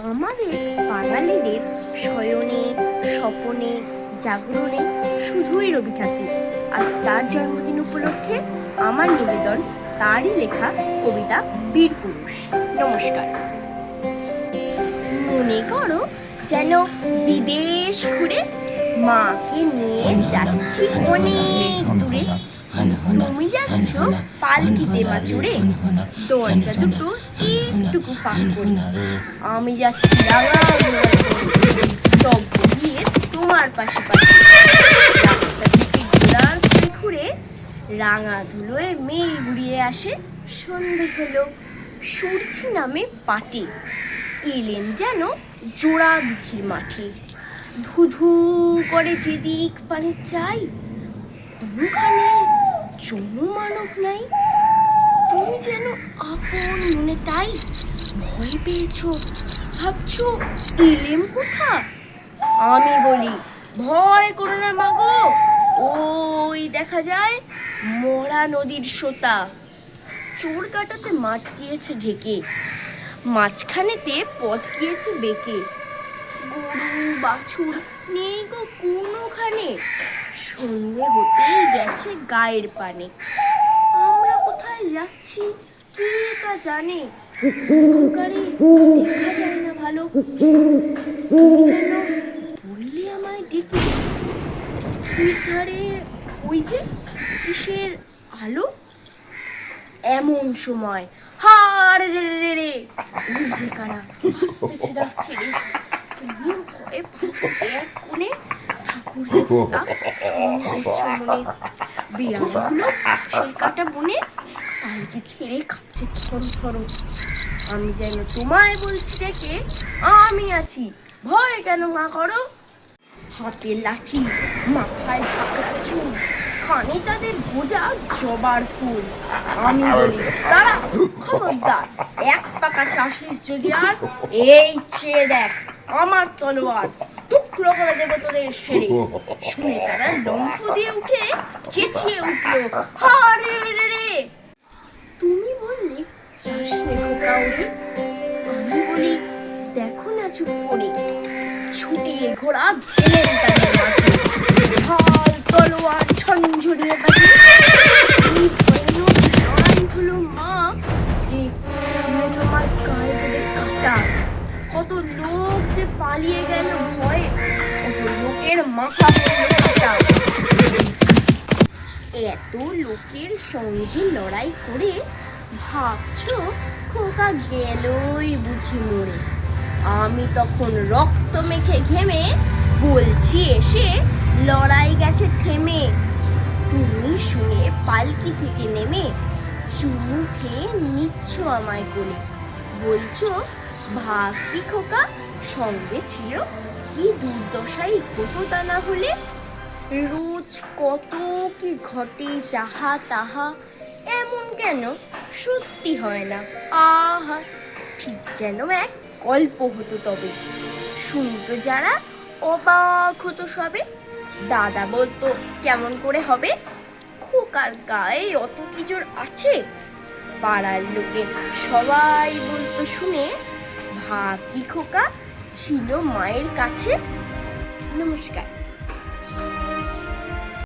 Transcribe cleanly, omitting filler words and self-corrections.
আমাদের বাঙালিদের শয়নে স্বপনে জাগরণে শুধুই রবি ঠাকুর। আজ তার জন্মদিন উপলক্ষে আমার নিবেদন তারই লেখা কবিতা বীর পুরুষ। নমস্কার। মনে করো যেন বিদেশ ঘুরে মাকে নিয়ে যাচ্ছি অনেক দূরে। তুমি যাচ্ছ পালকিতে মা চড়ে, দরজা দুটো একটুকু ফাঁক করে। আমি যাচ্ছি রাঙা গিয়ে তোমার পাশে পাশে। রাস্তা থেকে ঘোড়ার ঘুরে ঘুরে রাঙা ধুলোয় মেয়ে ঘুরিয়ে আসে। সন্ধে হলো, সূর্যি নামে পাটে এলেন যেন জোড়া দুঃখীর মাঠে। ধুধু করে যেদিক পানে চাই, কোনোখানে জনমানব নাই। তুমি যেন আপন মনে তাই ভয় পেয়েছো, ভাবছো এলেম কোথা। আমি বলি ভয় করো না মাগো, ওই দেখা যায় মরা নদীর সোতা। চোর কাটাতে মাঠ গিয়েছে ঢেকে, মাঝখানেতে পথ গিয়েছে বেঁকে। গরু বাছুর নেই গো কোনোখানে, সন্ধে হতেই গেছে গায়ের পানে। আমরা কোথায় যাচ্ছি কে তা জানে, অন্ধকারে দেখা যায় না ভালো। তুমি যেন বললে আমায় ডেকে, ধারে ওই যে কিসের আলো। এমন সময় হারে রে রে রে, ওই যে কারা আসতেছে ডাকছে রে। তুমি ভয়ে এক কোণে ঠাকুর দেবতা স্মরণ করছো মনে। বিড়ালগুলো ঘাসের কাটা বনে পালকি ছেড়ে খাচ্ছে থর থর। আমি যেন তোমায় বলছি ডেকে, আমি আছি, ভয় কেন মা করো। হাতে লাঠি, মাথায় ঝাঁকড়া চুল, কানে তাদের গোজা জবার ফুল। আমি বলি তারা খবরদার, এক পা কাছে আসিস যদি আর, এই চেয়ে দেখ আমার তলোয়ার, টুকরো করে দেবো তোদের সেরে। শুনে তারা লম্ফ দিয়ে উঠে চেঁচিয়ে উঠলো, হারে রে রে। তুমি বললে চাস রেখো কাউরে, আমি বলি দেখো না চুপ করে। ছুটিয়ে ঘোড়া গেলেন তাদের মাঝে, ঢাল তলোয়ার ঝনঝরিয়ে বাজে। এই ভয়ানক লড়াই হলো মা, যে শুনে তোমার গায়ে দেবে কাটা। কত লোক যে পালিয়ে গেল ভয়ে, কত লোকের মাথা পড়লো কাটা। এত লোকের সঙ্গে লড়াই করে ভাবছো খোকা গেলই বুঝি মরে। আমি তখন রক্ত মেখে ঘেমে বলছি এসে লড়াই গেছে থেমে। তুমি শুনে পালকি থেকে নেমে চুমু খেয়ে নিচ্ছ আমায় কোলে, বলছো ভাগ কি খোকা সঙ্গে ছিল, কি দুর্দশাই হতো তা না হলে। রোজ কত কি ঘটে যাহা তাহা, এমন কেন সত্যি হয় না। আহা, ঠিক যেন এক গল্প হতো তবে। শুনতো যারা অবাক হতো সবে। দাদা বলতো কেমন করে হবে, খোকার গায়ে অত কি জোর আছে। পাড়ার লোকে সবাই বলতো শুনে, ভাব কি খোকা ছিল মায়ের কাছে। নমস্কার।